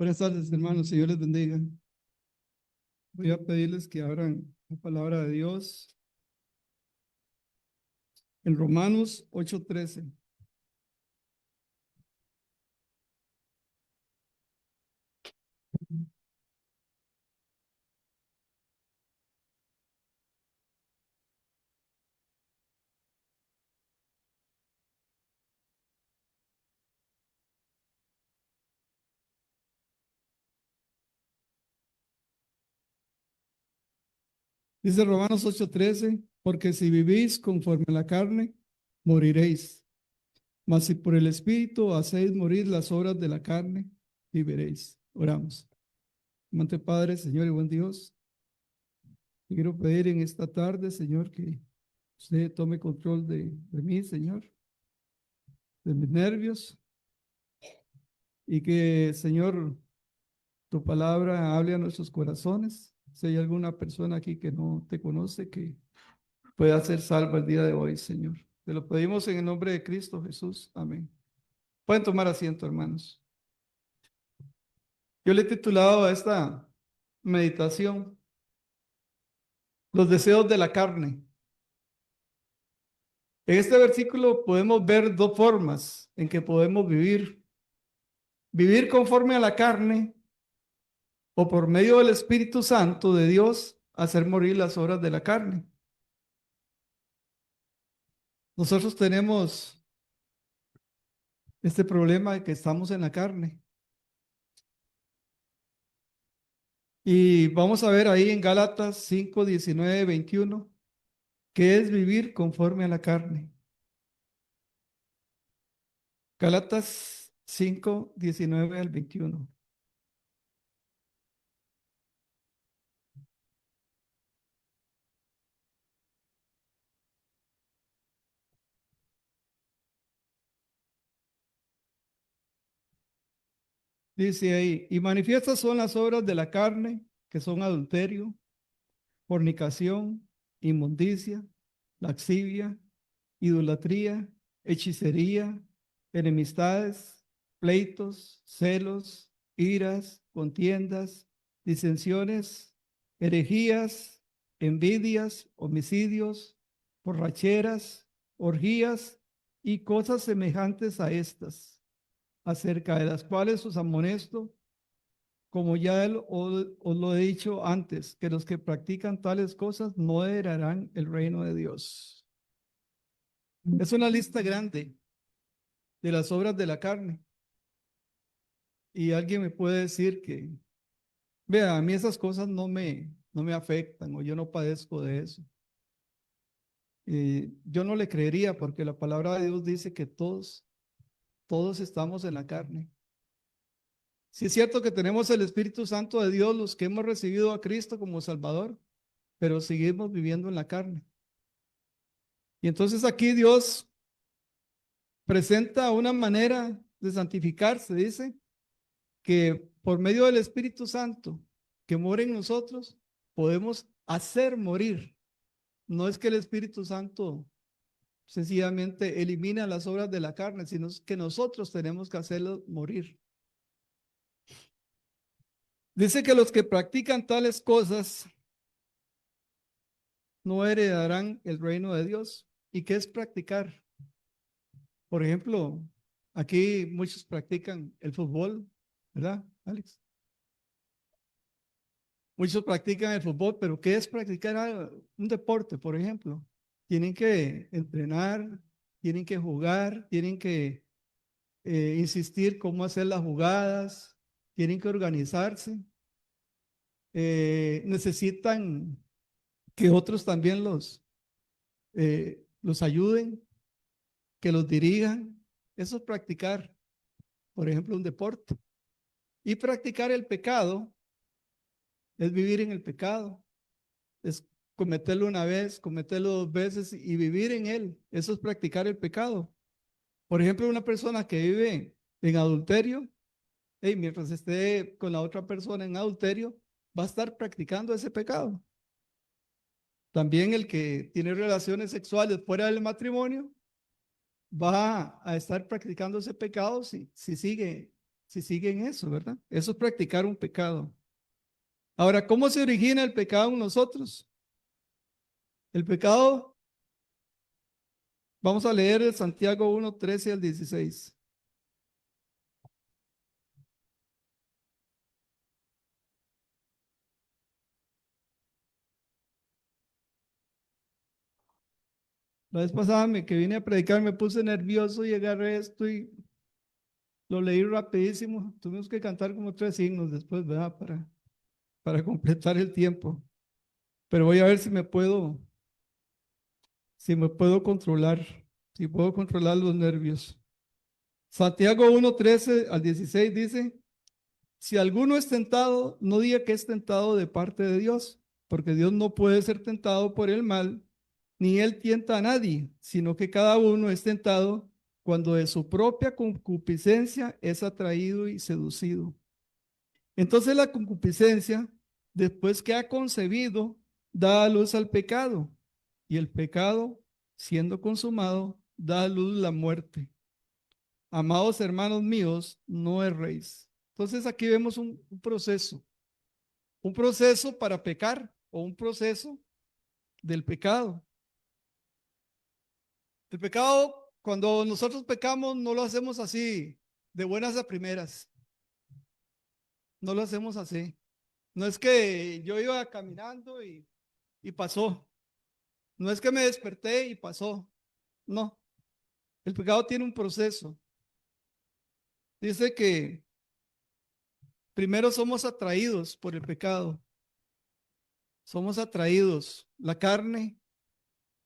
Buenas tardes, hermanos. Señor les bendiga. Voy a pedirles que abran la palabra de Dios en Romanos 8:13. Dice Romanos 8:13, porque si vivís conforme a la carne, moriréis. Mas si por el Espíritu hacéis morir las obras de la carne, viviréis. Oramos. Amante Padre, Señor y buen Dios, te quiero pedir en esta tarde, Señor, que usted tome control de mí, Señor, de mis nervios, y que, Señor, tu palabra hable a nuestros corazones. Si hay alguna persona aquí que no te conoce, que pueda ser salva el día de hoy, Señor. Te lo pedimos en el nombre de Cristo Jesús. Amén. Pueden tomar asiento, hermanos. Yo le he titulado a esta meditación Los deseos de la carne. En este versículo podemos ver dos formas en que podemos vivir. Vivir conforme a la carne o por medio del Espíritu Santo de Dios hacer morir las obras de la carne. Nosotros tenemos este problema de que estamos en la carne. Y vamos a ver ahí en Gálatas 5, 19, 21, qué es vivir conforme a la carne. Gálatas 5, 19 al 21. Dice ahí, y manifiestas son las obras de la carne, que son adulterio, fornicación, inmundicia, laxivia, idolatría, hechicería, enemistades, pleitos, celos, iras, contiendas, disensiones, herejías, envidias, homicidios, borracheras, orgías y cosas semejantes a estas, acerca de las cuales os amonesto, como ya os lo he dicho antes, que los que practican tales cosas no heredarán el reino de Dios. Es una lista grande de las obras de la carne. Y alguien me puede decir que, vea, a mí esas cosas no me afectan o yo no padezco de eso. Yo no le creería porque la palabra de Dios dice que todos estamos en la carne. Sí es cierto que tenemos el Espíritu Santo de Dios, los que hemos recibido a Cristo como Salvador, pero seguimos viviendo en la carne. Y entonces aquí Dios presenta una manera de santificarse, dice, que por medio del Espíritu Santo que mora en nosotros, podemos hacer morir. No es que el Espíritu Santo sencillamente elimina las obras de la carne, sino que nosotros tenemos que hacerlo morir. Dice que los que practican tales cosas no heredarán el reino de Dios. ¿Y qué es practicar? Por ejemplo, aquí muchos practican el fútbol, ¿verdad, Alex? Muchos practican el fútbol, pero ¿qué es practicar un deporte, por ejemplo? Tienen que entrenar, tienen que jugar, tienen que insistir cómo hacer las jugadas, tienen que organizarse, necesitan que otros también los ayuden, que los dirijan. Eso es practicar, por ejemplo, un deporte. Y practicar el pecado es vivir en el pecado, es cometerlo una vez, cometerlo dos veces y vivir en él. Eso es practicar el pecado. Por ejemplo, una persona que vive en adulterio, mientras esté con la otra persona en adulterio, va a estar practicando ese pecado. También el que tiene relaciones sexuales fuera del matrimonio va a estar practicando ese pecado si si siguen eso, ¿verdad? Eso es practicar un pecado. Ahora, ¿cómo se origina el pecado en nosotros? El pecado, vamos a leer el Santiago 1, 13 al 16. La vez pasada que vine a predicar me puse nervioso y agarré esto y lo leí rapidísimo. Tuvimos que cantar como 3 himnos después, ¿verdad? Para completar el tiempo. Pero voy a ver si me puedo controlar, si puedo controlar los nervios. Santiago 1, 13 al 16 dice, si alguno es tentado, no diga que es tentado de parte de Dios, porque Dios no puede ser tentado por el mal, ni él tienta a nadie, sino que cada uno es tentado cuando de su propia concupiscencia es atraído y seducido. Entonces la concupiscencia, después que ha concebido, da a luz al pecado, y el pecado, siendo consumado, da a luz la muerte. Amados hermanos míos, no erréis. Entonces aquí vemos un proceso para pecar o un proceso del pecado. El pecado, cuando nosotros pecamos, no lo hacemos así, de buenas a primeras. No lo hacemos así. No es que yo iba caminando y pasó. No es que me desperté y pasó. No. El pecado tiene un proceso. Dice que primero somos atraídos por el pecado. Somos atraídos. La carne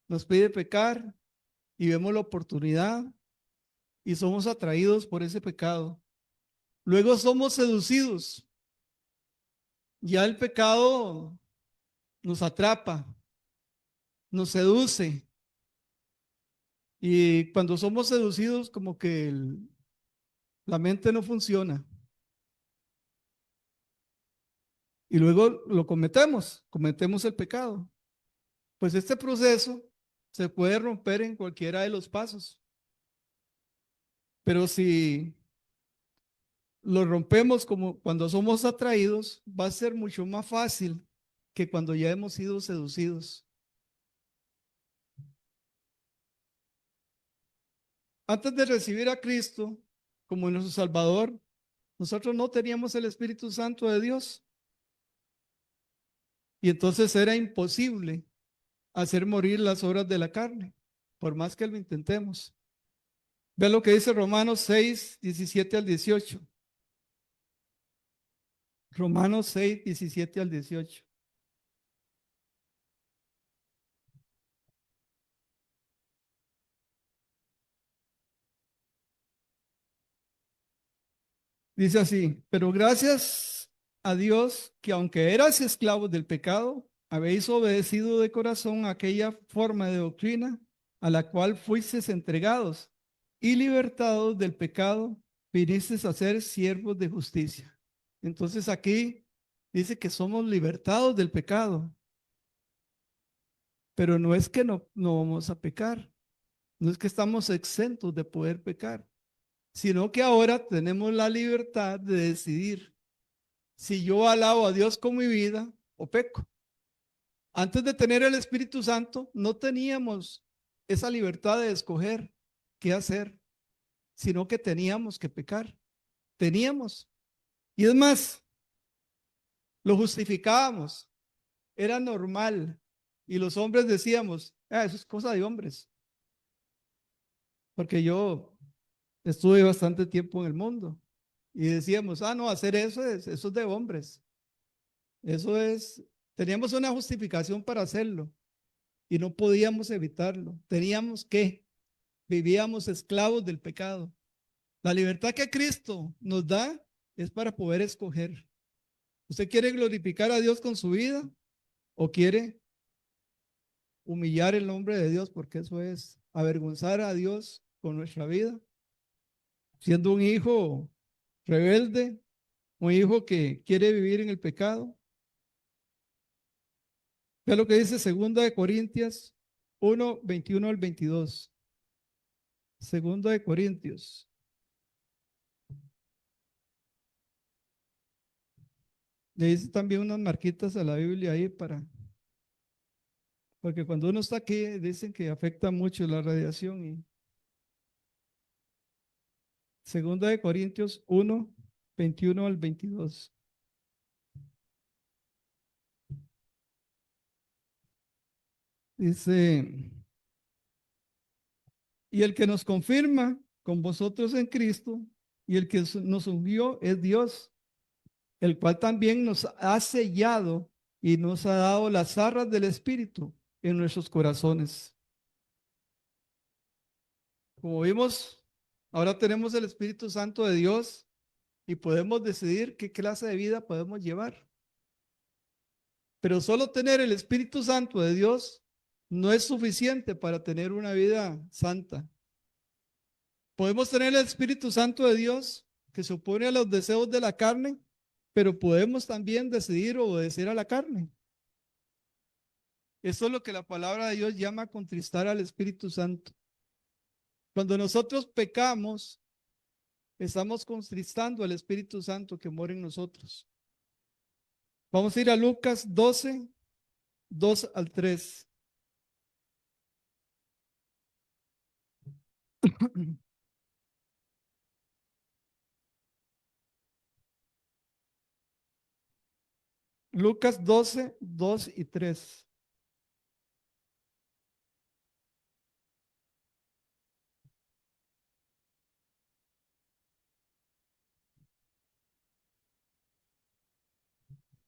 nos pide pecar y vemos la oportunidad y somos atraídos por ese pecado. Luego somos seducidos. Ya el pecado nos atrapa, nos seduce. Y cuando somos seducidos, como que la mente no funciona. Y luego lo cometemos el pecado. Pues este proceso se puede romper en cualquiera de los pasos. Pero si lo rompemos como cuando somos atraídos, va a ser mucho más fácil que cuando ya hemos sido seducidos. Antes de recibir a Cristo como nuestro Salvador, nosotros no teníamos el Espíritu Santo de Dios. Y entonces era imposible hacer morir las obras de la carne, por más que lo intentemos. Ve lo que dice Romanos 6, 17 al 18. Romanos 6, 17 al 18. Dice así, pero gracias a Dios que aunque eras esclavos del pecado, habéis obedecido de corazón aquella forma de doctrina a la cual fuisteis entregados y libertados del pecado, vinisteis a ser siervos de justicia. Entonces aquí dice que somos libertados del pecado, pero no es que no vamos a pecar, no es que estamos exentos de poder pecar, sino que ahora tenemos la libertad de decidir si yo alabo a Dios con mi vida o peco. Antes de tener el Espíritu Santo, no teníamos esa libertad de escoger qué hacer, sino que teníamos que pecar. Teníamos. Y es más, lo justificábamos. Era normal. Y los hombres decíamos, eso es cosa de hombres. Porque yo estuve bastante tiempo en el mundo. Y decíamos, no, hacer eso es de hombres. Eso es, teníamos una justificación para hacerlo y no podíamos evitarlo. Teníamos que, vivíamos esclavos del pecado. La libertad que Cristo nos da es para poder escoger. ¿Usted quiere glorificar a Dios con su vida o quiere humillar el nombre de Dios? Porque eso es avergonzar a Dios con nuestra vida, siendo un hijo rebelde, un hijo que quiere vivir en el pecado. Vea lo que dice 2 Corintios 1, 21 al 22. 2 Corintios Le hice también unas marquitas a la Biblia ahí porque cuando uno está aquí dicen que afecta mucho la radiación. Y Segunda de Corintios 1, 21 al 22. Dice, y el que nos confirma con vosotros en Cristo y el que nos ungió es Dios, el cual también nos ha sellado y nos ha dado las arras del Espíritu en nuestros corazones. Como vimos, ahora tenemos el Espíritu Santo de Dios y podemos decidir qué clase de vida podemos llevar. Pero solo tener el Espíritu Santo de Dios no es suficiente para tener una vida santa. Podemos tener el Espíritu Santo de Dios que se opone a los deseos de la carne, pero podemos también decidir obedecer a la carne. Eso es lo que la palabra de Dios llama contristar al Espíritu Santo. Cuando nosotros pecamos, estamos contristando al Espíritu Santo que mora en nosotros. Vamos a ir a Lucas 12, 2 al 3. Lucas 12, 2 y 3.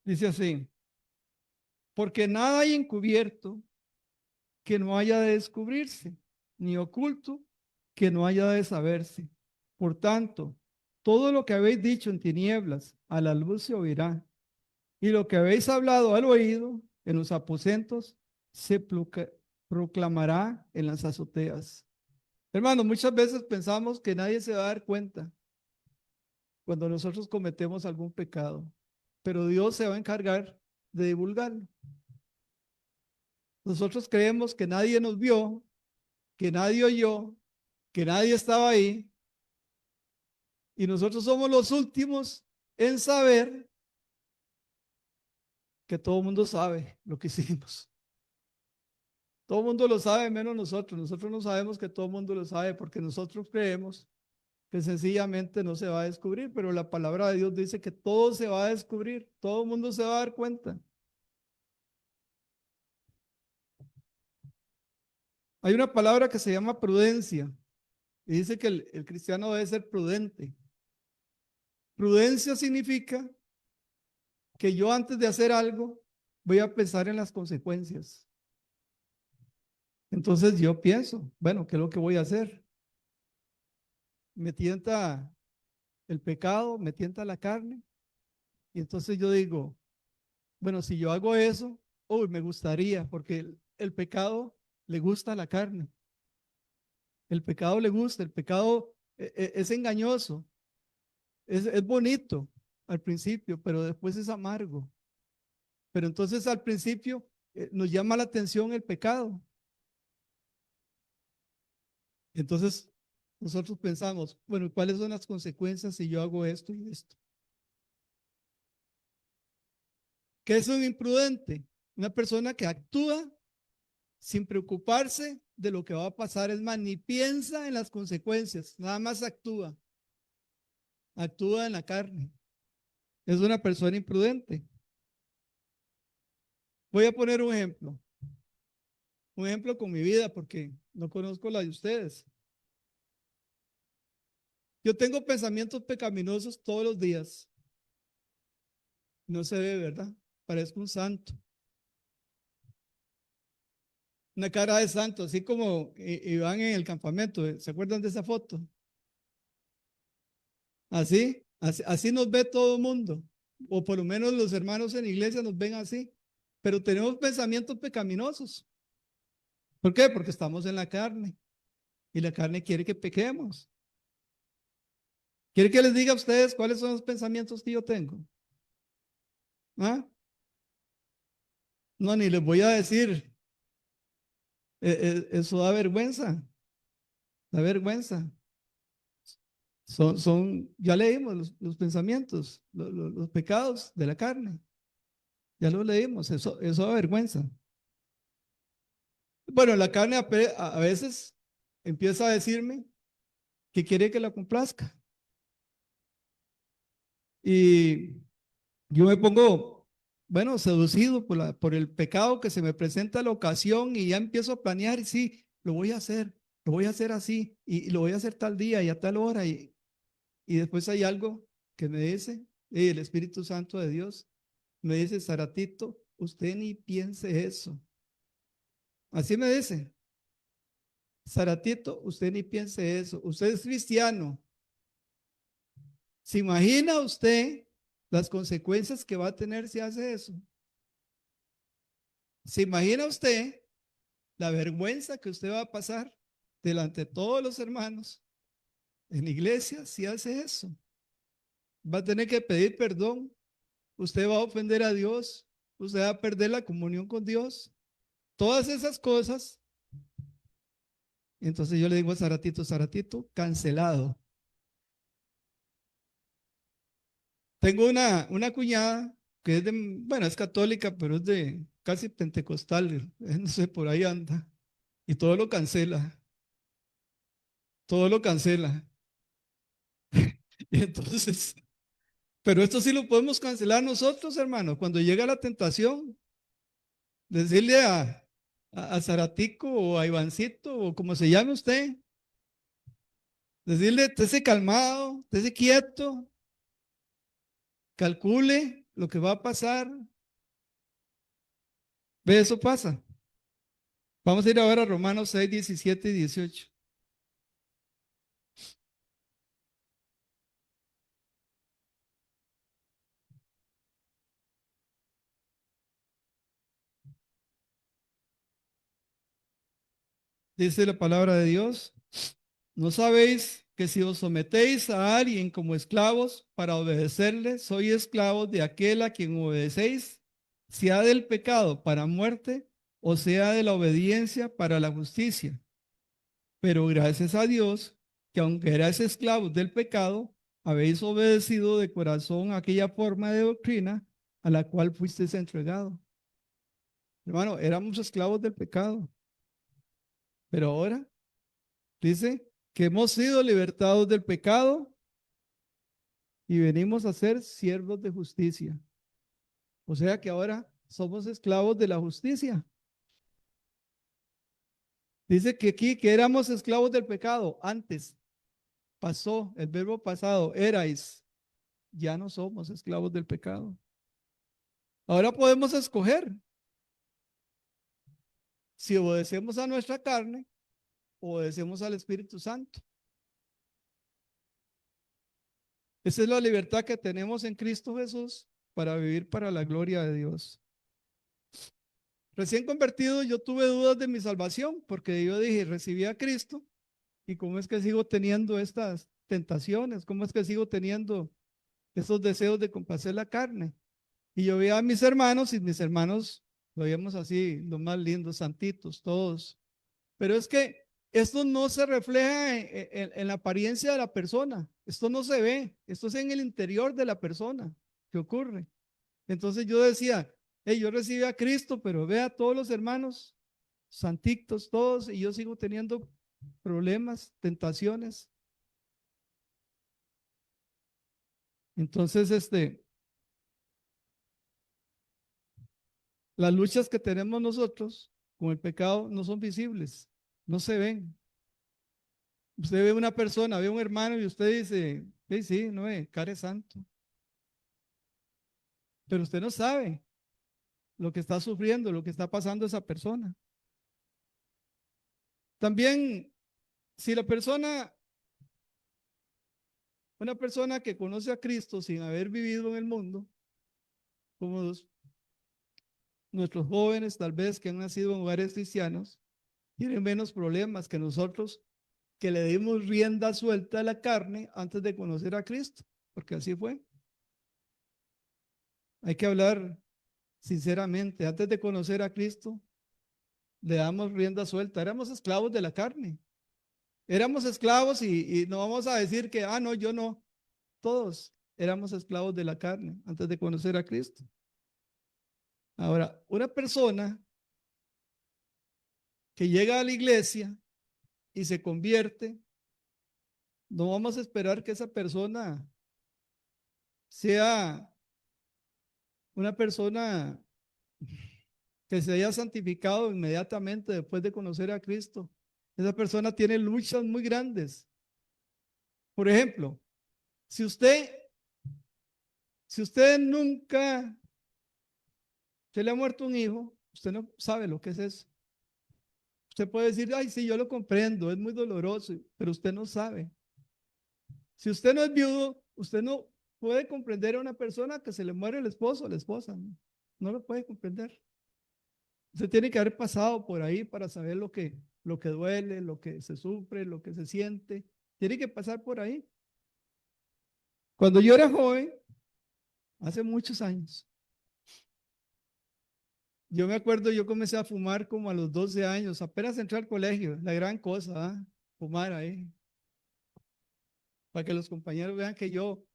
Dice así, porque nada hay encubierto que no haya de descubrirse, ni oculto que no haya de saberse. Por tanto, todo lo que habéis dicho en tinieblas, a la luz se oirá, y lo que habéis hablado al oído en los aposentos, se proclamará en las azoteas. Hermano, muchas veces pensamos que nadie se va a dar cuenta cuando nosotros cometemos algún pecado, pero Dios se va a encargar de divulgarlo. Nosotros creemos que nadie nos vio, que nadie oyó, que nadie estaba ahí, y nosotros somos los últimos en saber que todo el mundo sabe lo que hicimos. Todo el mundo lo sabe menos nosotros. Nosotros no sabemos que todo el mundo lo sabe porque nosotros creemos que sencillamente no se va a descubrir, pero la palabra de Dios dice que todo se va a descubrir, todo el mundo se va a dar cuenta. Hay una palabra que se llama prudencia y dice que el cristiano debe ser prudente. Prudencia significa que yo antes de hacer algo voy a pensar en las consecuencias. Entonces yo pienso, bueno, ¿qué es lo que voy a hacer? Me tienta el pecado, me tienta la carne, y entonces yo digo, bueno, si yo hago eso, uy, me gustaría, porque el pecado le gusta a la carne, el pecado le gusta, el pecado es engañoso, es bonito al principio, pero después es amargo. Pero entonces al principio nos llama la atención el pecado. Entonces nosotros pensamos, bueno, ¿cuáles son las consecuencias si yo hago esto y esto? ¿Qué es un imprudente? Una persona que actúa sin preocuparse de lo que va a pasar, es más, ni piensa en las consecuencias, nada más actúa, actúa en la carne. Es una persona imprudente. Voy a poner un ejemplo con mi vida porque no conozco la de ustedes. Yo tengo pensamientos pecaminosos todos los días. No se ve, ¿verdad? Parezco un santo. Una cara de santo, así como Iván en el campamento. ¿Se acuerdan de esa foto? Así nos ve todo el mundo. O por lo menos los hermanos en la iglesia nos ven así. Pero tenemos pensamientos pecaminosos. ¿Por qué? Porque estamos en la carne. Y la carne quiere que pequemos. ¿Quiere que les diga a ustedes cuáles son los pensamientos que yo tengo? ¿Ah? No, ni les voy a decir. Eso da vergüenza. Da vergüenza. Ya leímos los pensamientos, los pecados de la carne. Ya lo leímos, eso avergüenza. Bueno, la carne a veces empieza a decirme que quiere que la complazca. Y yo me pongo, bueno, seducido por el pecado que se me presenta a la ocasión y ya empiezo a planear y sí, lo voy a hacer así y lo voy a hacer tal día y a tal hora y después hay algo que me dice, y el Espíritu Santo de Dios me dice, Saratito, usted ni piense eso. Así me dice, Saratito, usted ni piense eso. Usted es cristiano. ¿Se imagina usted las consecuencias que va a tener si hace eso? ¿Se imagina usted la vergüenza que usted va a pasar delante de todos los hermanos en la iglesia si hace eso? Va a tener que pedir perdón. Usted va a ofender a Dios. Usted va a perder la comunión con Dios. Todas esas cosas. Entonces yo le digo a Saratito, Saratito, cancelado. Tengo una cuñada que es bueno, es católica, pero es de casi pentecostal, no sé, por ahí anda. Y todo lo cancela. Y entonces, pero esto sí lo podemos cancelar nosotros, hermano, cuando llega la tentación, decirle a Zaratico o a Ivancito o como se llame usted, decirle, estése calmado, estése quieto, calcule lo que va a pasar. Ve, eso pasa. Vamos a ir ahora a Romanos 6, 17 y 18. Dice la palabra de Dios, ¿no sabéis que si os sometéis a alguien como esclavos para obedecerle, sois esclavos de aquel a quien obedecéis, sea del pecado para muerte o sea de la obediencia para la justicia? Pero gracias a Dios que aunque erais esclavos del pecado, habéis obedecido de corazón aquella forma de doctrina a la cual fuisteis entregado. Hermano, éramos esclavos del pecado, pero ahora dice que hemos sido libertados del pecado y venimos a ser siervos de justicia. O sea que ahora somos esclavos de la justicia. Dice que aquí que éramos esclavos del pecado. Antes pasó el verbo pasado, erais. Ya no somos esclavos del pecado. Ahora podemos escoger si obedecemos a nuestra carne o obedecemos al Espíritu Santo. Esa es la libertad que tenemos en Cristo Jesús para vivir para la gloria de Dios. Recién convertido, yo tuve dudas de mi salvación porque yo dije, recibí a Cristo y cómo es que sigo teniendo estas tentaciones, cómo es que sigo teniendo esos deseos de complacer la carne. Y yo veía a mis hermanos y mis hermanos lo veíamos así, los más lindos, santitos, todos. Pero es que esto no se refleja en la apariencia de la persona, esto no se ve, esto es en el interior de la persona que ocurre. Entonces yo decía, hey, yo recibí a Cristo, pero vea a todos los hermanos, santitos todos, y yo sigo teniendo problemas, tentaciones. Entonces, las luchas que tenemos nosotros con el pecado no son visibles, no se ven. Usted ve una persona, ve un hermano y usted dice, hey, sí, no es, care santo. Pero usted no sabe lo que está sufriendo, lo que está pasando esa persona. También, si una persona que conoce a Cristo sin haber vivido en el mundo, como nuestros jóvenes tal vez que han nacido en hogares cristianos, tienen menos problemas que nosotros que le dimos rienda suelta a la carne antes de conocer a Cristo, porque así fue. Hay que hablar sinceramente, antes de conocer a Cristo, le damos rienda suelta, éramos esclavos de la carne. Éramos esclavos y no vamos a decir que, no, yo no. Todos éramos esclavos de la carne antes de conocer a Cristo. Ahora, una persona que llega a la iglesia y se convierte, no vamos a esperar que esa persona sea una persona que se haya santificado inmediatamente después de conocer a Cristo. Esa persona tiene luchas muy grandes. Por ejemplo, si usted, si usted nunca se le ha muerto un hijo, usted no sabe lo que es eso. Usted puede decir, ay, sí, yo lo comprendo, es muy doloroso, pero usted no sabe. Si usted no es viudo, usted no puede comprender a una persona que se le muere el esposo o la esposa. No lo puede comprender. Usted tiene que haber pasado por ahí para saber lo que duele, lo que se sufre, lo que se siente. Tiene que pasar por ahí. Cuando yo era joven, hace muchos años, yo me acuerdo, yo comencé a fumar como a los 12 años, apenas entré al colegio, la gran cosa, ¿ah? Fumar ahí, para que los compañeros vean que yo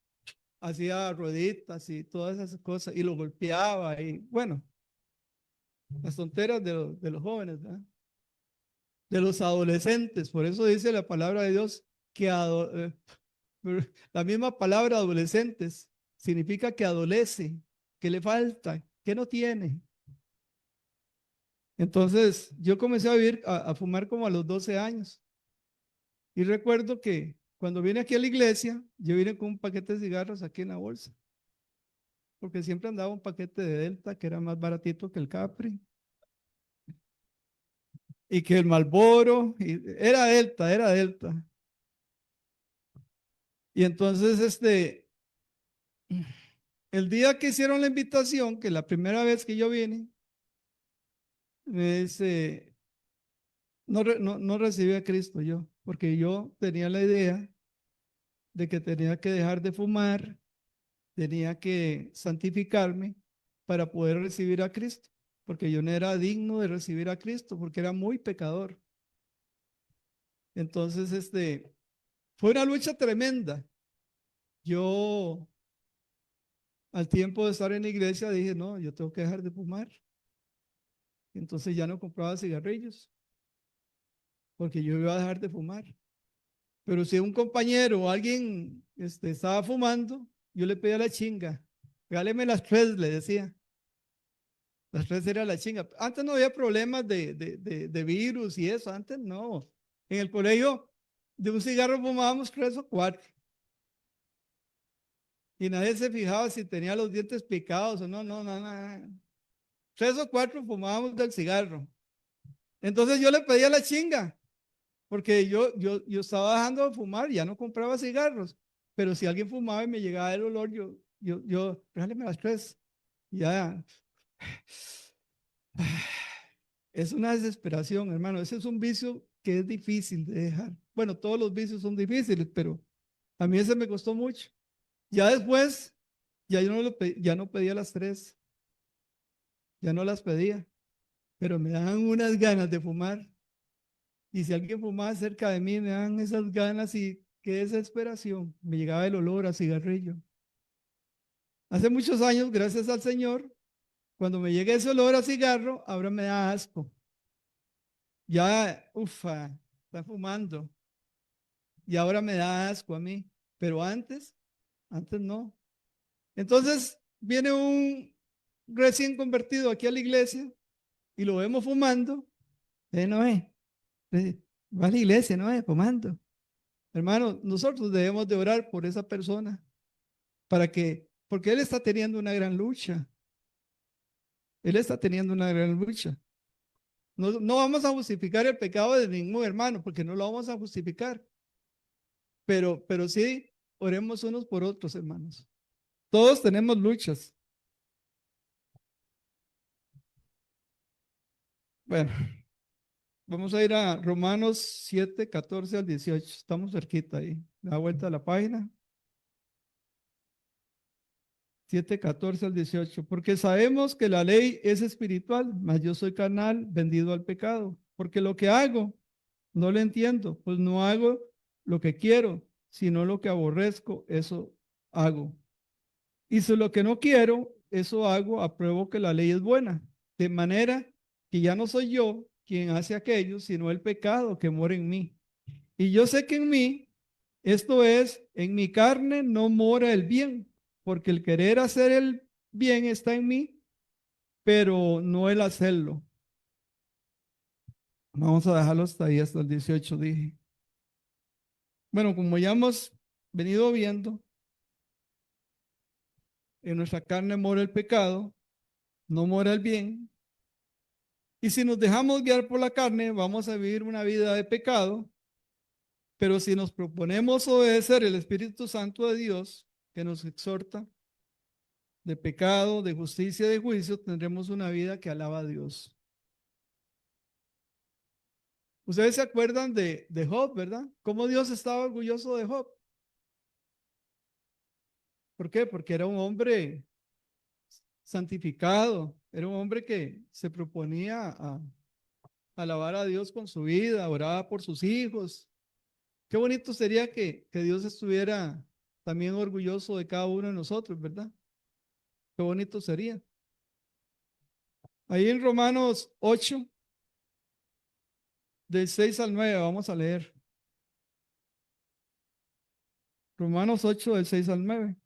hacía rueditas y todas esas cosas, y lo golpeaba, y bueno, las tonteras de los jóvenes, ¿verdad? De los adolescentes, por eso dice la palabra de Dios que la misma palabra adolescentes significa que adolece, que le falta, que no tiene. Entonces yo comencé a fumar como a los 12 años. Y recuerdo que cuando vine aquí a la iglesia, yo vine con un paquete de cigarros aquí en la bolsa. Porque siempre andaba un paquete de Delta que era más baratito que el Capri. Y que el Marlboro. Era Delta, era Delta. Y entonces el día que hicieron la invitación, que la primera vez que yo vine, me dice, no recibí a Cristo yo, porque yo tenía la idea de que tenía que dejar de fumar, tenía que santificarme para poder recibir a Cristo, porque yo no era digno de recibir a Cristo, porque era muy pecador. Entonces, fue una lucha tremenda. Yo, al tiempo de estar en la iglesia, dije, no, yo tengo que dejar de fumar. Entonces ya no compraba cigarrillos, porque yo iba a dejar de fumar. Pero si un compañero o alguien estaba fumando, yo le pedía la chinga. Regáleme las tres, le decía. Las tres era la chinga. Antes no había problemas de virus y eso. Antes no. En el colegio, de un cigarro fumábamos tres o cuatro. Y nadie se fijaba si tenía los dientes picados o no, no, no, no. Tres o cuatro fumábamos del cigarro. Entonces yo le pedía la chinga. Porque yo estaba dejando de fumar, ya no compraba cigarros, pero si alguien fumaba y me llegaba el olor, regáleme las tres. Ya, es una desesperación, hermano. Ese es un vicio que es difícil de dejar. Bueno, todos los vicios son difíciles, pero a mí ese me costó mucho. Ya después, ya no pedía las tres, ya no las pedía, pero me daban unas ganas de fumar. Y si alguien fumaba cerca de mí, me daban esas ganas y qué desesperación. Me llegaba el olor a cigarrillo. Hace muchos años, gracias al Señor, cuando me llega ese olor a cigarro, ahora me da asco. Ya, ufa, está fumando. Y ahora me da asco a mí. Pero antes no. Entonces viene un recién convertido aquí a la iglesia y lo vemos fumando. No es. Va a la iglesia, no es, fumando. Hermano, nosotros debemos de orar por esa persona porque él está teniendo una gran lucha. Él está teniendo una gran lucha. No vamos a justificar el pecado de ningún hermano, porque no lo vamos a justificar. Pero sí, oremos unos por otros, hermanos. Todos tenemos luchas. Bueno, vamos a ir a Romanos 7, 14 al 18. Estamos cerquita ahí. Da vuelta a la página. 7, 14 al 18. Porque sabemos que la ley es espiritual, mas yo soy carnal, vendido al pecado. Porque lo que hago, No le entiendo, pues no hago lo que quiero, sino lo que aborrezco, eso hago. Y si lo que no quiero, eso hago, apruebo que la ley es buena. De manera que ya no soy yo quien hace aquello, sino el pecado que mora en mí. Y yo sé que en mí, esto es, en mi carne no mora el bien, porque el querer hacer el bien está en mí, pero no el hacerlo. Vamos a dejarlo hasta ahí, hasta el 18 dije. Bueno, como ya hemos venido viendo, en nuestra carne mora el pecado, no mora el bien. Y si nos dejamos guiar por la carne, vamos a vivir una vida de pecado. Pero si nos proponemos obedecer el Espíritu Santo de Dios, que nos exhorta de pecado, de justicia, de juicio, tendremos una vida que alaba a Dios. Ustedes se acuerdan de Job, ¿verdad? ¿Cómo Dios estaba orgulloso de Job? ¿Por qué? Porque era un hombre santificado, era un hombre que se proponía a alabar a Dios con su vida, oraba por sus hijos. Qué bonito sería que Dios estuviera también orgulloso de cada uno de nosotros, ¿verdad? Qué bonito sería. Ahí en Romanos 8, del 6 al 9, vamos a leer. Romanos 8, del 6 al 9.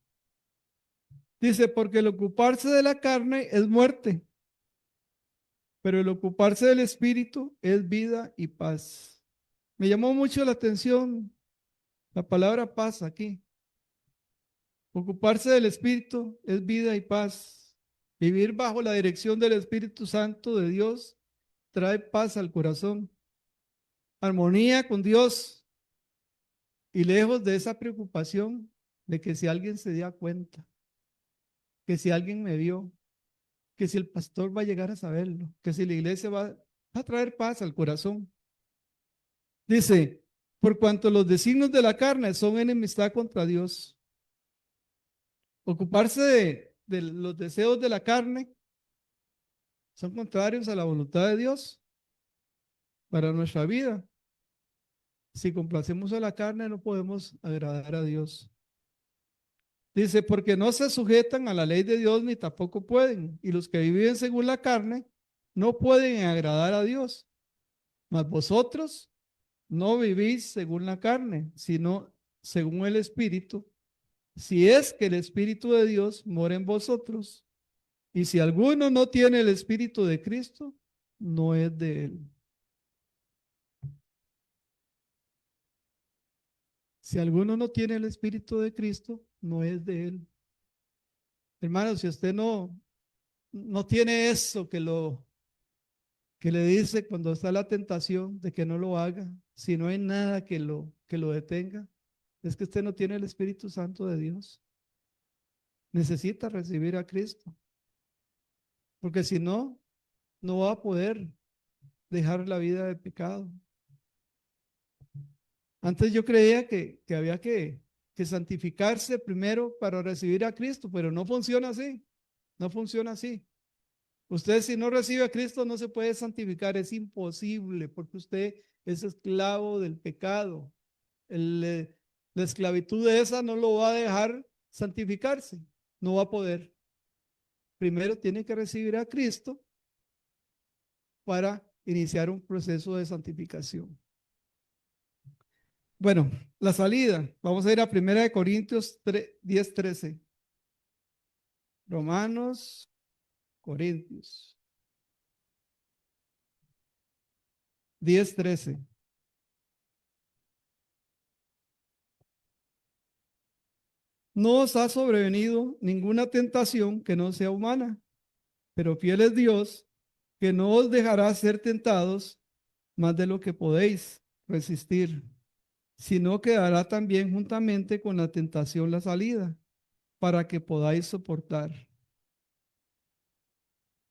Dice, porque el ocuparse de la carne es muerte, pero el ocuparse del espíritu es vida y paz. Me llamó mucho la atención la palabra paz aquí. Ocuparse del espíritu es vida y paz. Vivir bajo la dirección del Espíritu Santo de Dios trae paz al corazón, armonía con Dios y lejos de esa preocupación de que si alguien se dio cuenta, que si alguien me vio, que si el pastor va a llegar a saberlo, que si la iglesia va a traer paz al corazón. Dice, por cuanto los designios de la carne son enemistad contra Dios. Ocuparse de los deseos de la carne son contrarios a la voluntad de Dios para nuestra vida. Si complacemos a la carne, no podemos agradar a Dios. Dice, porque no se sujetan a la ley de Dios ni tampoco pueden. Y los que viven según la carne no pueden agradar a Dios. Mas vosotros no vivís según la carne, sino según el Espíritu. Si es que el Espíritu de Dios mora en vosotros. Y si alguno no tiene el Espíritu de Cristo, no es de él. Si alguno no tiene el Espíritu de Cristo, no es de él. Hermano, si usted no tiene eso que le dice cuando está la tentación de que no lo haga, si no hay nada que lo detenga, es que usted no tiene el Espíritu Santo de Dios. Necesita recibir a Cristo, porque si no, no va a poder dejar la vida de pecado. Antes yo creía que había que santificarse primero para recibir a Cristo, pero no funciona así, no funciona así. Usted si no recibe a Cristo no se puede santificar, es imposible, porque usted es esclavo del pecado. La esclavitud de esa no lo va a dejar santificarse, no va a poder. Primero tiene que recibir a Cristo para iniciar un proceso de santificación. Bueno, la salida. Vamos a ir a 1 Corintios 10, 13. Romanos, Corintios 10, 13. No os ha sobrevenido ninguna tentación que no sea humana, pero fiel es Dios, que no os dejará ser tentados más de lo que podéis resistir, sino que dará también juntamente con la tentación la salida, para que podáis soportar.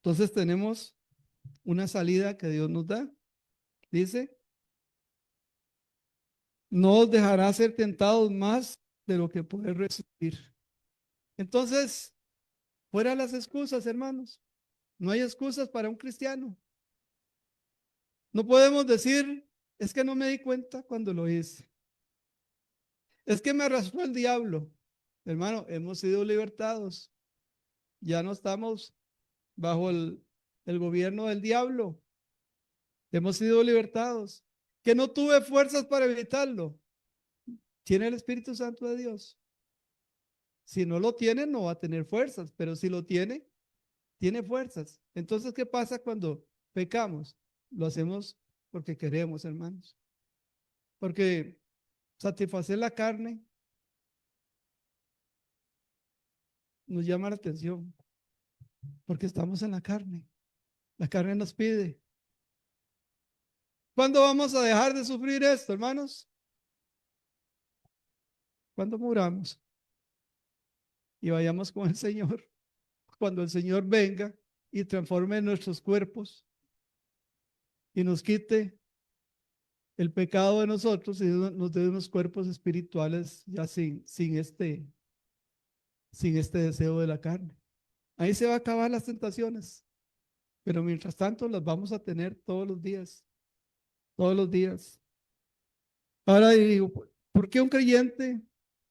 Entonces tenemos una salida que Dios nos da. Dice, no os dejará ser tentados más de lo que podéis resistir. Entonces, fuera las excusas, hermanos. No hay excusas para un cristiano. No podemos decir Es que no me di cuenta cuando lo hice. Es que me arrastró el diablo. Hermano, hemos sido libertados. Ya no estamos bajo el gobierno del diablo. Hemos sido libertados. Que no tuve fuerzas para evitarlo. Tiene el Espíritu Santo de Dios. Si no lo tiene, no va a tener fuerzas, pero si lo tiene, tiene fuerzas. Entonces, ¿qué pasa cuando pecamos? Lo hacemos porque queremos, hermanos. Porque satisfacer la carne nos llama la atención, porque estamos en la carne. La carne nos pide. ¿Cuándo vamos a dejar de sufrir esto, hermanos? Cuando muramos y vayamos con el Señor. Cuando el Señor venga y transforme nuestros cuerpos y nos quite el pecado de nosotros y nos dé unos cuerpos espirituales ya sin este deseo de la carne. Ahí se va a acabar las tentaciones, pero mientras tanto las vamos a tener todos los días, todos los días. Ahora digo, ¿por qué un creyente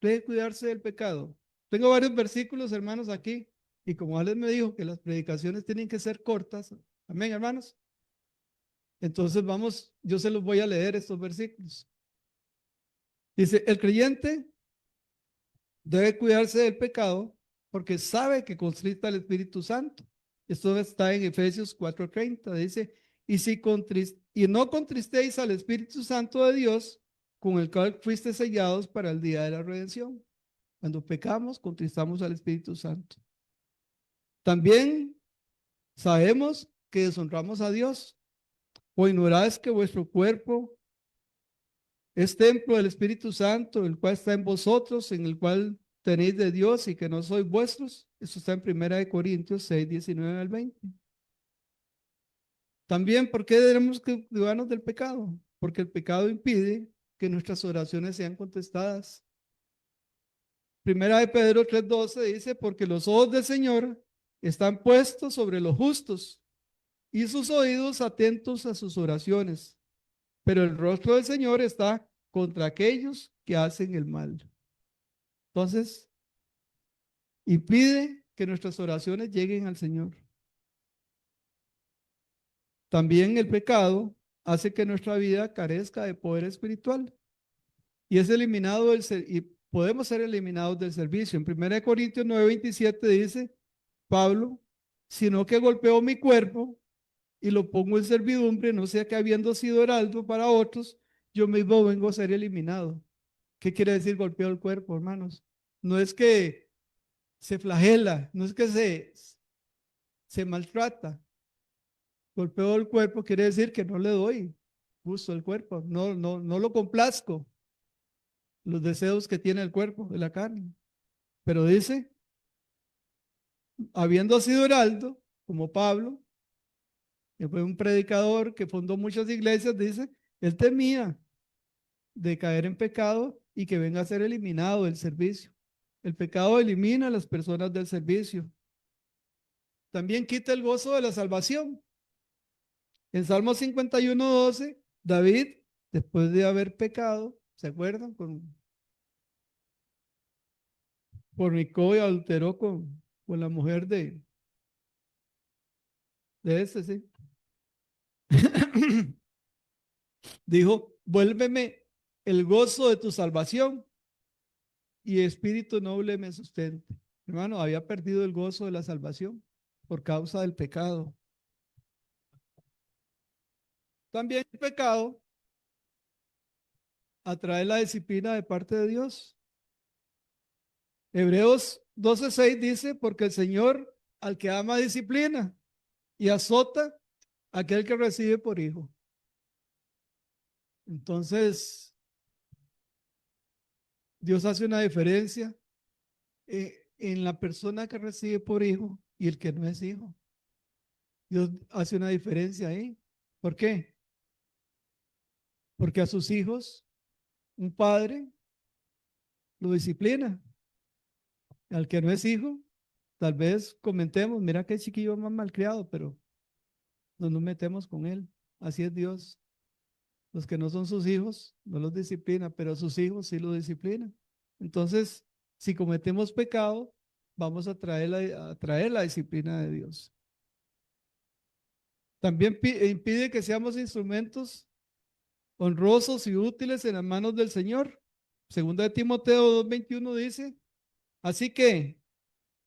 debe cuidarse del pecado? Tengo varios versículos, hermanos, aquí, y como Alex me dijo que las predicaciones tienen que ser cortas, amén, hermanos. Entonces vamos, yo se los voy a leer estos versículos. Dice, el creyente debe cuidarse del pecado porque sabe que contrista al Espíritu Santo. Esto está en Efesios 4:30. Dice, y no contristéis al Espíritu Santo de Dios, con el cual fuiste sellados para el día de la redención. Cuando pecamos, contristamos al Espíritu Santo. También sabemos que deshonramos a Dios. O ignoráis que vuestro cuerpo es templo del Espíritu Santo, el cual está en vosotros, en el cual tenéis de Dios y que no sois vuestros. Eso está en 1 Corintios 6:19-20. También, ¿por qué debemos cuidarnos del pecado? Porque el pecado impide que nuestras oraciones sean contestadas. 1 Pedro 3:12 dice, porque los ojos del Señor están puestos sobre los justos y sus oídos atentos a sus oraciones. Pero el rostro del Señor está contra aquellos que hacen el mal. Entonces, impide que nuestras oraciones lleguen al Señor. También el pecado hace que nuestra vida carezca de poder espiritual y es eliminado y podemos ser eliminados del servicio. En 1 Corintios 9:27 dice Pablo, sino que golpeo mi cuerpo y lo pongo en servidumbre, no sea que habiendo sido heraldo para otros, yo mismo vengo a ser eliminado. ¿Qué quiere decir golpeo el cuerpo, hermanos? No es que se flagela, no es que se maltrata. Golpeo el cuerpo quiere decir que no le doy gusto al cuerpo, no lo complazco, los deseos que tiene el cuerpo de la carne. Pero dice, habiendo sido heraldo, como Pablo, que fue un predicador que fundó muchas iglesias, dice, él temía de caer en pecado y que venga a ser eliminado del servicio. El pecado elimina a las personas del servicio. También quita el gozo de la salvación. En Salmo 51:12, David, después de haber pecado, ¿se acuerdan? Fornicó y adulteró con la mujer de este, sí. Dijo, vuélveme el gozo de tu salvación y espíritu noble me sustente. Hermano, había perdido el gozo de la salvación por causa del pecado. También el pecado atrae la disciplina de parte de Dios. Hebreos 12:6 dice, porque el Señor al que ama disciplina y azota a aquel que recibe por hijo. Entonces, Dios hace una diferencia en la persona que recibe por hijo y el que no es hijo. Dios hace una diferencia ahí. ¿Por qué? Porque a sus hijos, un padre lo disciplina. Al que no es hijo, tal vez comentemos, mira qué chiquillo más malcriado, pero no nos metemos con él. Así es Dios. Los que no son sus hijos no los disciplina, pero sus hijos sí los disciplinan. Entonces, si cometemos pecado, vamos a traer la disciplina de Dios. También impide que seamos instrumentos honrosos y útiles en las manos del Señor. Segunda de Timoteo 2:21 dice, así que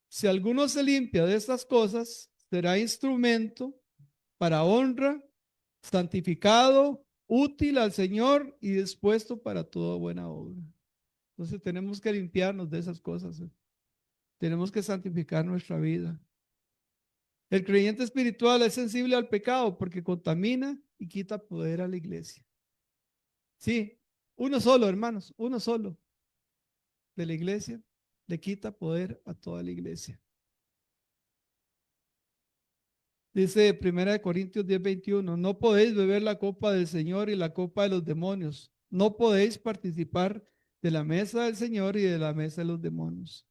si alguno se limpia de estas cosas, será instrumento para honra, santificado, útil al Señor y dispuesto para toda buena obra. Entonces tenemos que limpiarnos de esas cosas. Tenemos que santificar nuestra vida. El creyente espiritual es sensible al pecado porque contamina y quita poder a la iglesia. Sí, uno solo, hermanos, uno solo de la iglesia le quita poder a toda la iglesia. Dice 1 Corintios 10:21, no podéis beber la copa del Señor y la copa de los demonios. No podéis participar de la mesa del Señor y de la mesa de los demonios.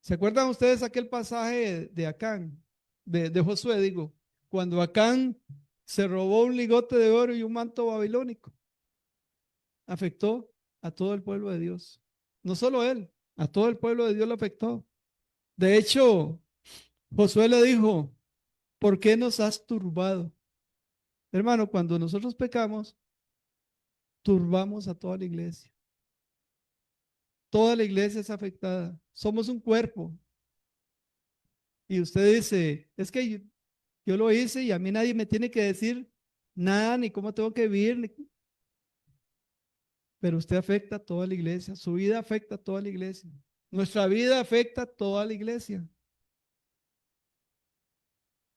¿Se acuerdan ustedes aquel pasaje de Acán, de Josué, digo, cuando Acán se robó un ligote de oro y un manto babilónico? Afectó a todo el pueblo de Dios. No solo él, a todo el pueblo de Dios lo afectó. De hecho, Josué le dijo, ¿por qué nos has turbado? Hermano, cuando nosotros pecamos, turbamos a toda la iglesia. Toda la iglesia es afectada. Somos un cuerpo. Y usted dice, es que yo lo hice y a mí nadie me tiene que decir nada, ni cómo tengo que vivir. Pero usted afecta a toda la iglesia. Su vida afecta a toda la iglesia. Nuestra vida afecta a toda la iglesia.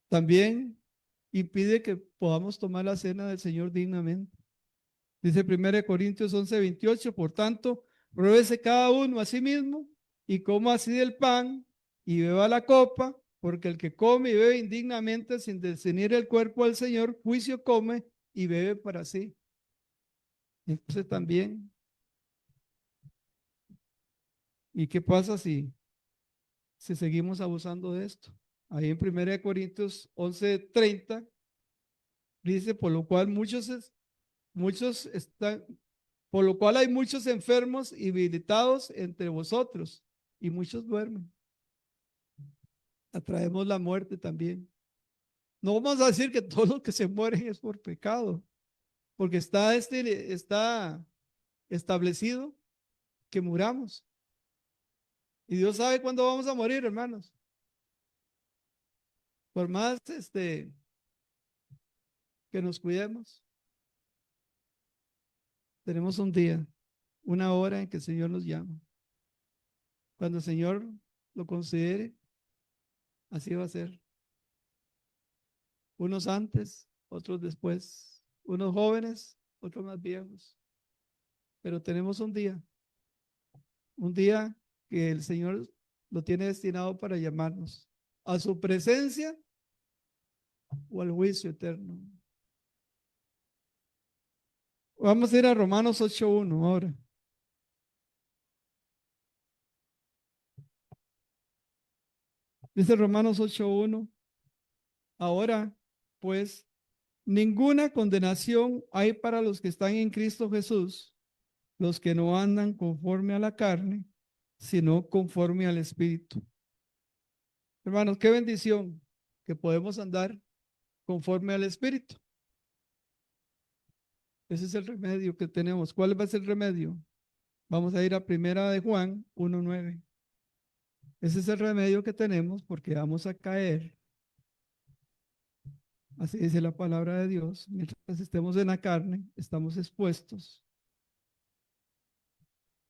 También impide que podamos tomar la cena del Señor dignamente. Dice 1 Corintios 11:28, por tanto, pruébese cada uno a sí mismo y coma así del pan y beba la copa, porque el que come y bebe indignamente sin discernir el cuerpo del Señor, juicio come y bebe para sí. Entonces también, ¿y qué pasa si seguimos abusando de esto? Ahí en 1 Corintios 11:30 dice, muchos están, por lo cual hay muchos enfermos y debilitados entre vosotros y muchos duermen. Atraemos la muerte también. No vamos a decir que todos los que se mueren es por pecado, porque está establecido que muramos. Y Dios sabe cuándo vamos a morir, hermanos. Por más que nos cuidemos, tenemos un día, una hora en que el Señor nos llama. Cuando el Señor lo considere, así va a ser. Unos antes, otros después. Unos jóvenes, otros más viejos. Pero tenemos un día que el Señor lo tiene destinado para llamarnos a su presencia o al juicio eterno. Vamos a ir a Romanos 8:1 ahora. Dice Romanos 8:1, ahora pues ninguna condenación hay para los que están en Cristo Jesús, los que no andan conforme a la carne, sino conforme al Espíritu. Hermanos, qué bendición que podemos andar conforme al Espíritu. Ese es el remedio que tenemos. ¿Cuál va a ser el remedio? Vamos a ir a 1 Juan 1:9. Ese es el remedio que tenemos porque vamos a caer. Así dice la palabra de Dios. Mientras estemos en la carne, estamos expuestos.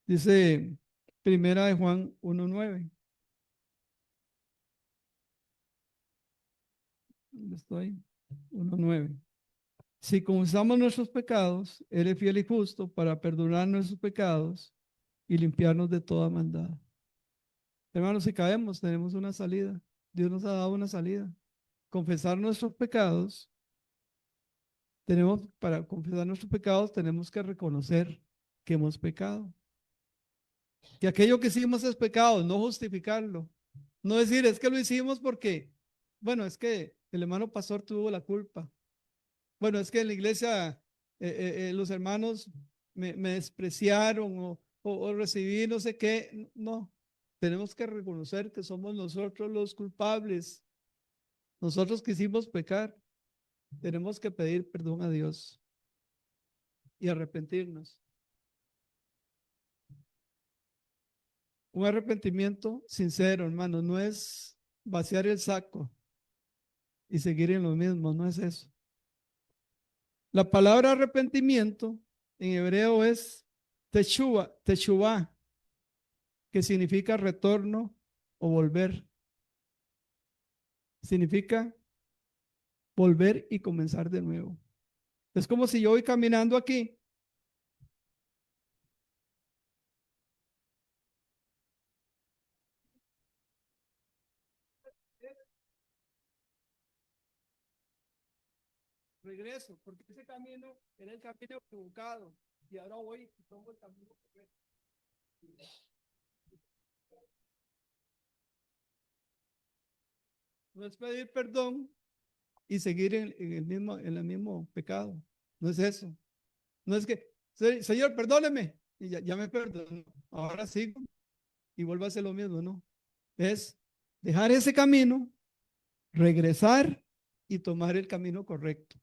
Dice 1 Juan 1:9. ¿Dónde estoy? 1:9. Si confesamos nuestros pecados, Él es fiel y justo para perdonar nuestros pecados y limpiarnos de toda maldad. Hermanos, si caemos, tenemos una salida. Dios nos ha dado una salida. Confesar nuestros pecados, para confesar nuestros pecados, tenemos que reconocer que hemos pecado. Que aquello que hicimos es pecado, no justificarlo. No decir, es que lo hicimos porque, bueno, es que el hermano pastor tuvo la culpa. Bueno, es que en la iglesia los hermanos me despreciaron o recibí no sé qué. No, tenemos que reconocer que somos nosotros los culpables. Nosotros quisimos pecar. Tenemos que pedir perdón a Dios y arrepentirnos. Un arrepentimiento sincero, hermano, no es vaciar el saco y seguir en lo mismo, no es eso. La palabra arrepentimiento en hebreo es techuvá, que significa retorno o volver. Significa volver y comenzar de nuevo. Es como si yo voy caminando aquí. Regreso, porque ese camino era el camino equivocado y ahora voy y tomo el camino correcto. No es pedir perdón y seguir en el mismo pecado. No es eso. No es que, Señor, perdóneme. Y ya me perdonó. Ahora sigo y vuelvo a hacer lo mismo, ¿no? Es dejar ese camino, regresar y tomar el camino correcto.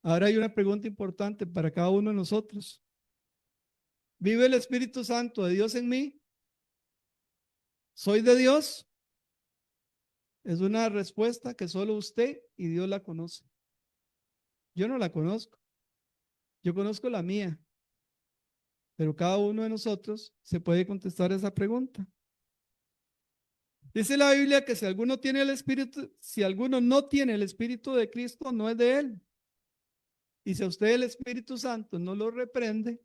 Ahora hay una pregunta importante para cada uno de nosotros. ¿Vive el Espíritu Santo de Dios en mí? ¿Soy de Dios? Es una respuesta que solo usted y Dios la conoce. Yo no la conozco. Yo conozco la mía. Pero cada uno de nosotros se puede contestar esa pregunta. Dice la Biblia que si alguno tiene el Espíritu, si alguno no tiene el Espíritu de Cristo, no es de él. Y si a usted el Espíritu Santo no lo reprende,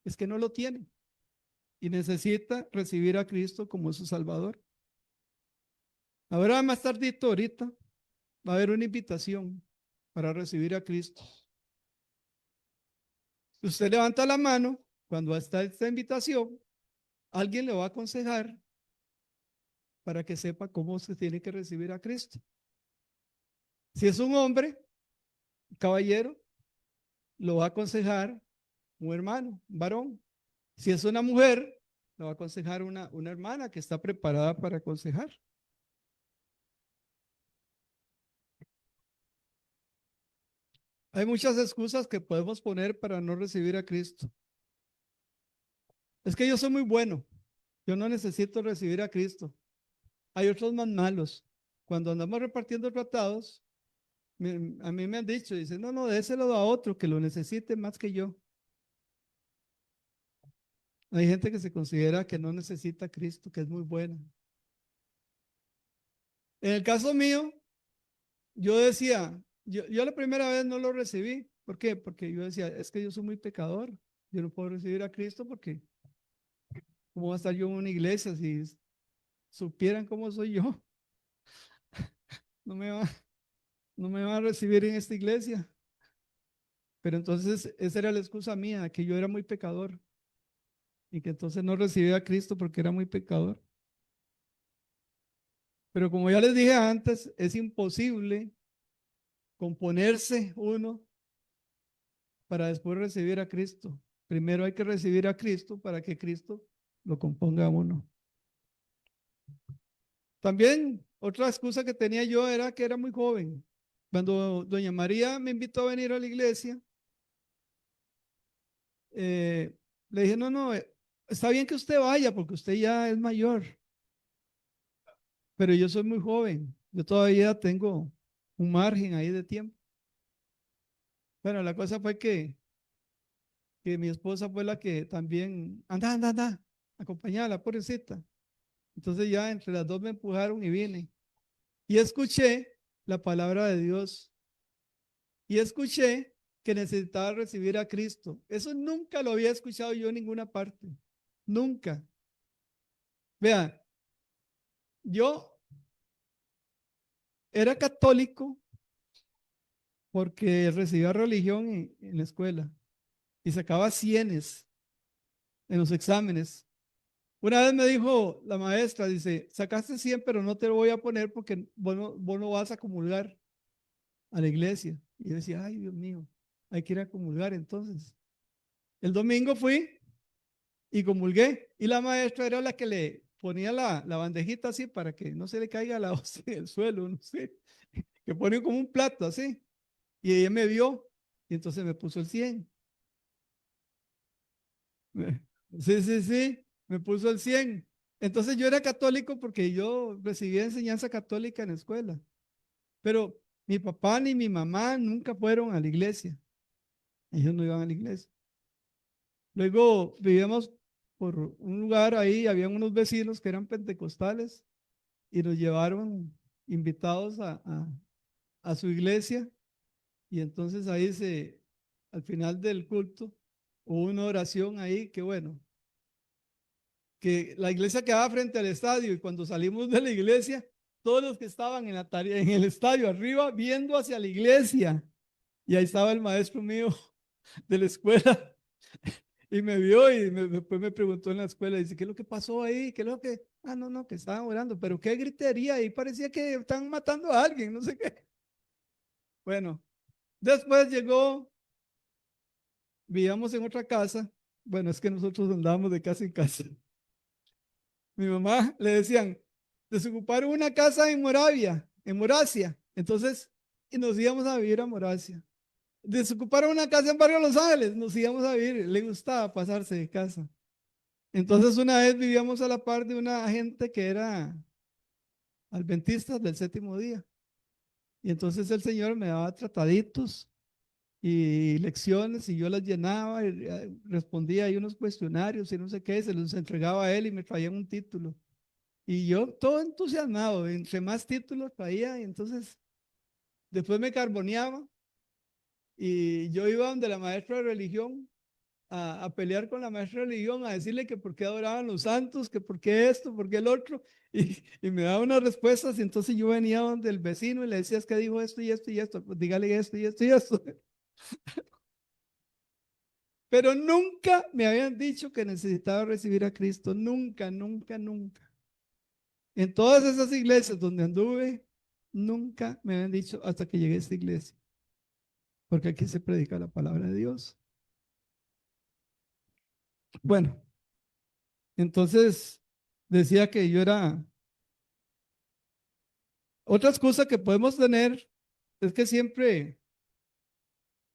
es que no lo tiene. Y necesita recibir a Cristo como su Salvador. Ahora más tardito, ahorita, va a haber una invitación para recibir a Cristo. Usted levanta la mano, cuando está esta invitación, alguien le va a aconsejar para que sepa cómo se tiene que recibir a Cristo. Si es un hombre, caballero, lo va a aconsejar un hermano, un varón. Si es una mujer, lo va a aconsejar una hermana que está preparada para aconsejar. Hay muchas excusas que podemos poner para no recibir a Cristo. Es que yo soy muy bueno, yo no necesito recibir a Cristo. Hay otros más malos. Cuando andamos repartiendo tratados, a mí me han dicho, dicen, no, déselo a otro que lo necesite más que yo. Hay gente que se considera que no necesita a Cristo, que es muy buena. En el caso mío, yo decía, yo la primera vez no lo recibí. ¿Por qué? Porque yo decía, es que yo soy muy pecador. Yo no puedo recibir a Cristo porque ¿cómo va a estar yo en una iglesia si supieran cómo soy yo? No me va, no me va a recibir en esta iglesia. Pero entonces esa era la excusa mía, que yo era muy pecador y que entonces no recibía a Cristo porque era muy pecador. Pero como ya les dije antes, es imposible componerse uno para después recibir a Cristo. Primero hay que recibir a Cristo para que Cristo lo componga a uno. También otra excusa que tenía yo era que era muy joven. Cuando doña María me invitó a venir a la iglesia, le dije, no, está bien que usted vaya porque usted ya es mayor, pero yo soy muy joven. Yo todavía tengo un margen ahí de tiempo. Bueno, la cosa fue que mi esposa fue la que también, anda, acompañada, la pobrecita. Entonces ya entre las dos me empujaron y vine. Y escuché la palabra de Dios. Y escuché que necesitaba recibir a Cristo. Eso nunca lo había escuchado yo en ninguna parte. Nunca. Vea, yo era católico porque recibía religión en la escuela y sacaba cienes en los exámenes. Una vez me dijo la maestra, dice, sacaste 100, pero no te lo voy a poner porque vos no vas a comulgar a la iglesia. Y yo decía, ay, Dios mío, hay que ir a comulgar entonces. El domingo fui y comulgué. Y la maestra era la que le ponía la bandejita así para que no se le caiga la hostia en el suelo, no sé. Que ponía como un plato así. Y ella me vio y entonces me puso el 100. Sí, sí, sí, me puso el 100. Entonces yo era católico porque yo recibía enseñanza católica en la escuela. Pero mi papá ni mi mamá nunca fueron a la iglesia. Ellos no iban a la iglesia. Luego vivíamos por un lugar ahí, habían unos vecinos que eran pentecostales y nos llevaron invitados a su iglesia. Y entonces al final del culto, hubo una oración ahí que bueno, que la iglesia quedaba frente al estadio y cuando salimos de la iglesia, todos los que estaban en la tarea, en el estadio arriba, viendo hacia la iglesia, y ahí estaba el maestro mío de la escuela y me vio y después me preguntó en la escuela, dice, ¿qué es lo que pasó ahí? ¿Qué es lo que? Ah, no, no, que estaban orando, pero qué gritería ahí, parecía que estaban matando a alguien, no sé qué. Bueno, después llegó, vivíamos en otra casa, bueno, es que nosotros andábamos de casa en casa. Mi mamá le decían, desocuparon una casa en Moravia, en Moracia. Entonces, y nos íbamos a vivir a Moracia. Desocuparon una casa en Barrio Los Ángeles, nos íbamos a vivir. Le gustaba pasarse de casa. Entonces, una vez vivíamos a la par de una gente que era adventista del séptimo día. Y entonces el Señor me daba trataditos y lecciones y yo las llenaba y respondía ahí unos cuestionarios y no sé qué, se los entregaba a él y me traían un título. Y yo todo entusiasmado, entre más títulos traía, y entonces después me carboneaba y yo iba donde la maestra de religión a pelear con la maestra de religión, a decirle que por qué adoraban los santos, que por qué esto, por qué el otro, y me daba unas respuestas y entonces yo venía donde el vecino y le decía, es que dijo esto y esto y esto, pues dígale esto y esto y esto. Pero nunca me habían dicho que necesitaba recibir a Cristo, nunca, nunca, nunca. En todas esas iglesias donde anduve, nunca me habían dicho hasta que llegué a esta iglesia, porque aquí se predica la palabra de Dios. Bueno, entonces decía que yo era... Otra excusa que podemos tener es que siempre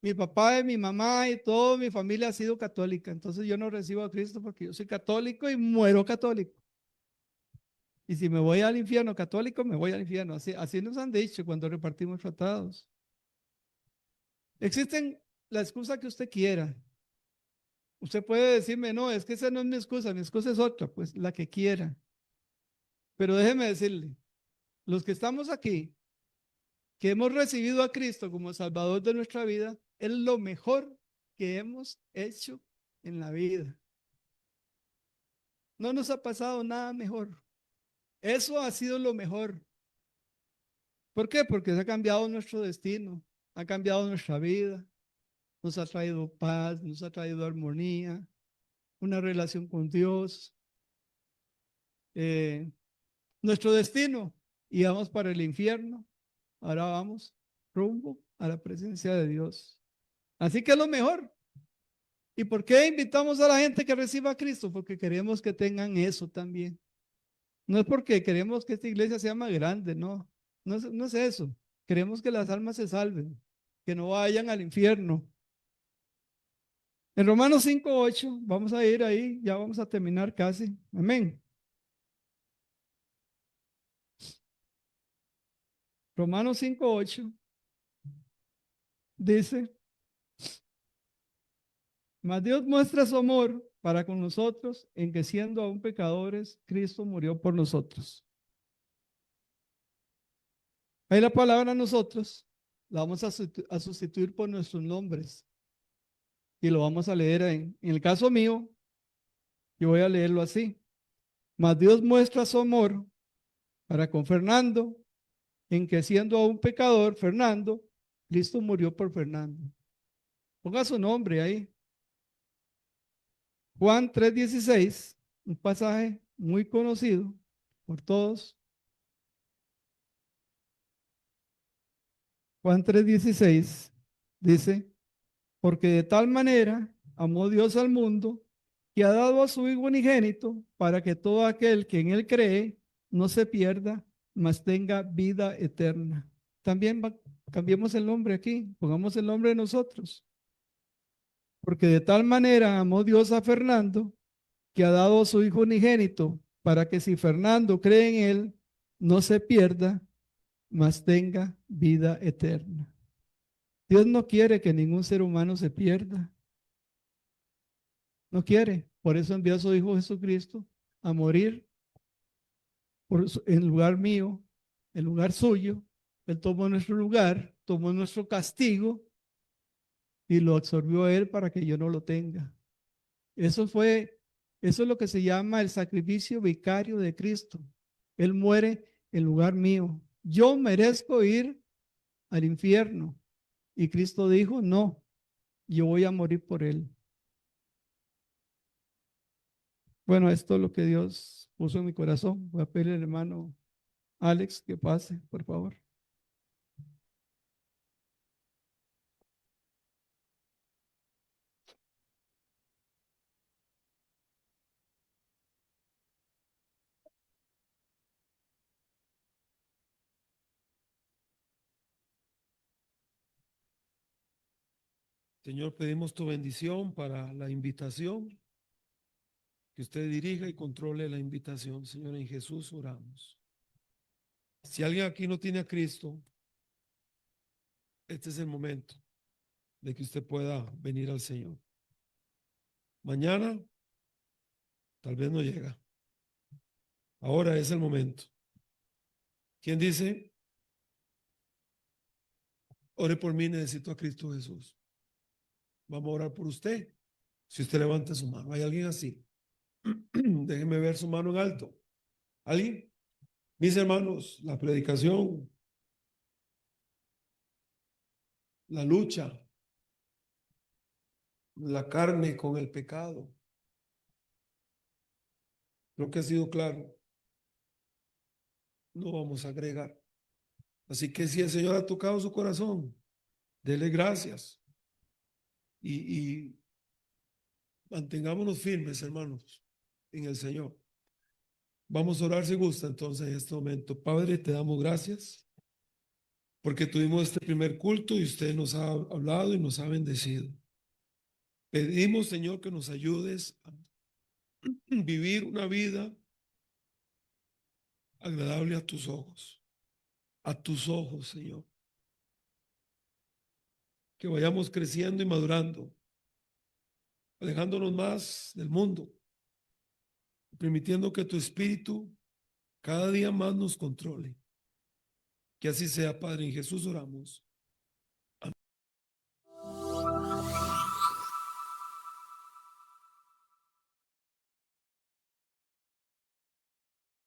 mi papá y mi mamá y toda mi familia ha sido católica, entonces yo no recibo a Cristo porque yo soy católico y muero católico. Y si me voy al infierno católico, me voy al infierno. Así nos han dicho cuando repartimos tratados. Existen la excusa que usted quiera. Usted puede decirme, no, es que esa no es mi excusa es otra, pues la que quiera. Pero déjeme decirle, los que estamos aquí, que hemos recibido a Cristo como Salvador de nuestra vida, es lo mejor que hemos hecho en la vida. No nos ha pasado nada mejor. Eso ha sido lo mejor. ¿Por qué? Porque se ha cambiado nuestro destino, ha cambiado nuestra vida, nos ha traído paz, nos ha traído armonía, una relación con Dios. Eh, Nuestro destino, íbamos para el infierno, ahora vamos rumbo a la presencia de Dios. Así que es lo mejor. ¿Y por qué invitamos a la gente que reciba a Cristo? Porque queremos que tengan eso también. No es porque queremos que esta iglesia sea más grande, no. No es eso. Queremos que las almas se salven, que no vayan al infierno. En Romanos 5:8, vamos a ir ahí, ya vamos a terminar casi. Amén. Romanos 5:8 dice, mas Dios muestra su amor para con nosotros en que siendo aún pecadores, Cristo murió por nosotros. Ahí la palabra nosotros la vamos a sustituir por nuestros nombres y lo vamos a leer en el caso mío, yo voy a leerlo así. Mas Dios muestra su amor para con Fernando en que siendo aún pecador, Fernando, Cristo murió por Fernando. Ponga su nombre ahí. Juan 3:16, un pasaje muy conocido por todos. Juan 3:16 Dice, porque de tal manera amó Dios al mundo que ha dado a su Hijo unigénito para que todo aquel que en él cree no se pierda, mas tenga vida eterna. También cambiemos el nombre aquí, pongamos el nombre de nosotros. Porque de tal manera amó Dios a Fernando que ha dado a su Hijo unigénito para que si Fernando cree en él, no se pierda, mas tenga vida eterna. Dios no quiere que ningún ser humano se pierda. No quiere. Por eso envió a su Hijo Jesucristo a morir en lugar mío, en lugar suyo. Él tomó nuestro lugar, tomó nuestro castigo y lo absorbió a él para que yo no lo tenga. Eso es lo que se llama el sacrificio vicario de Cristo. Él muere en lugar mío. Yo merezco ir al infierno. Y Cristo dijo, no, yo voy a morir por él. Bueno, esto es lo que Dios puso en mi corazón. Voy a pedirle al hermano Alex que pase, por favor. Señor, pedimos tu bendición para la invitación, que usted dirija y controle la invitación. Señor, en Jesús oramos. Si alguien aquí no tiene a Cristo, este es el momento de que usted pueda venir al Señor. Mañana tal vez no llega. Ahora es el momento. ¿Quién dice? Ore por mí, necesito a Cristo Jesús. Vamos a orar por usted. Si usted levanta su mano, ¿hay alguien así? Déjeme ver su mano en alto. ¿Alguien? Mis hermanos, la predicación, la lucha, la carne con el pecado. Creo que ha sido claro. No vamos a agregar. Así que si el Señor ha tocado su corazón, dele gracias y mantengámonos firmes, hermanos, en el Señor. Vamos a orar si gusta entonces en este momento. Padre, te damos gracias porque tuvimos este primer culto y usted nos ha hablado y nos ha bendecido. Pedimos, Señor, que nos ayudes a vivir una vida agradable a tus ojos, Señor. Que vayamos creciendo y madurando, alejándonos más del mundo, permitiendo que tu espíritu cada día más nos controle. Que así sea, Padre, en Jesús oramos.